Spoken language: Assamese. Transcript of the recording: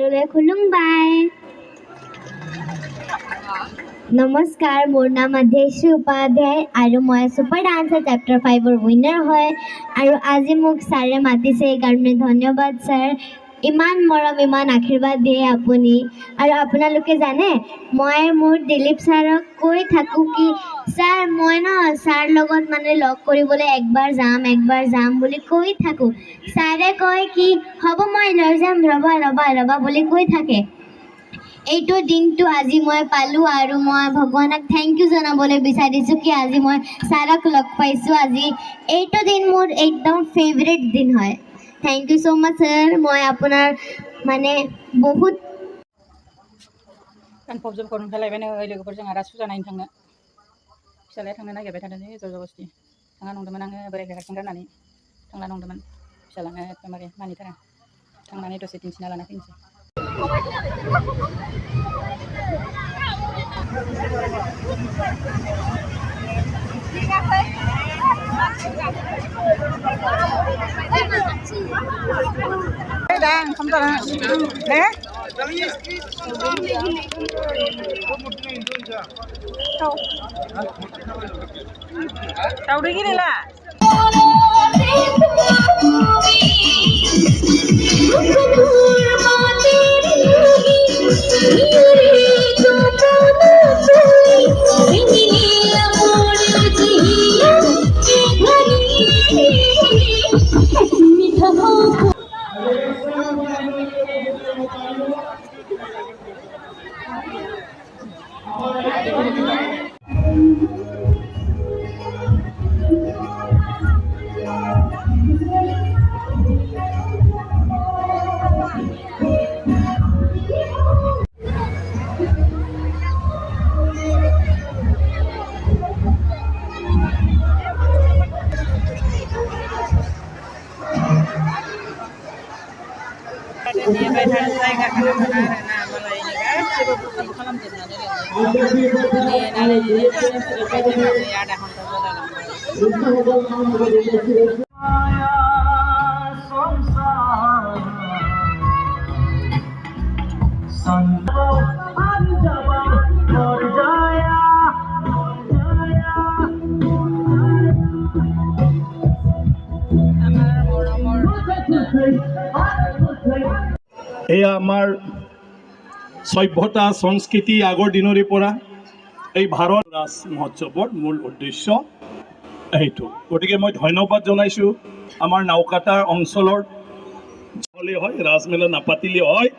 সকলোলৈ খুলুমবাই। নমস্কাৰ, মোৰ নাম আধ্যশ্ৰী উপাধ্যায় আৰু মই ছুপাৰ ডান্সাৰ চেপ্টাৰ 5ৰ উইনাৰ হয়। আৰু আজি মোক ছাৰে মাতিছে, এইকাৰণে ধন্যবাদ ছাৰ। ইমান মৰম, ইমান আশীৰ্বাদ দিয়ে আপুনি। আৰু আপোনালোকে জানে, মই মোৰ দিলীপ ছাৰক কৈ থাকোঁ কি ছাৰ মই ছাৰ লগত লগ কৰিবলৈ একবাৰ যাম বুলি কৈ থাকোঁ। ছাৰে কয় কি হ'ব মই লৈ যাম, ৰ'বা বুলি কৈ থাকে। এইটো দিনটো আজি মই পালোঁ আৰু মই ভগৱানক থেংক ইউ জনাবলৈ বিচাৰিছোঁ কি আজি মই ছাৰক লগ পাইছোঁ। আজি এইটো দিন মোৰ একদম ফেভৰেট দিন হয়। Thank you so' much sir. মই আপোনাৰ বহুত गानफब जोमफब ओंखारलायबायनो लोगोफोरजों आरो फुजा नायनो थांनो। फिसालाया थांनो नागिरबाय थादों जर जबस्ति। थाङा नंदोंमोन आङो बोराइखौ हारसिं गारनानै थांला नंदोंमोन। फिसालानो एकदमबारे मानिथारा। थांनानै दसे दिन्थिना लाना फैनोसै। dah, kamu tahu, tahu deh gini lah. Dia bayar saya nggak karena malah ini gajibu bukan kolam jurnalnya ini ada kontak এয়া আমাৰ সভ্যতা সংস্কৃতি আগৰ দিনৰে পৰা এই ভাৰত ৰাস মহোৎসৱৰ মূল উদ্দেশ্য এইটো। গতিকে মই ধন্যবাদ জনাইছোঁ আমাৰ নাওকাটা অঞ্চলৰ হ'লে হয়, ৰাজমেলা নাপাতিলে হয়।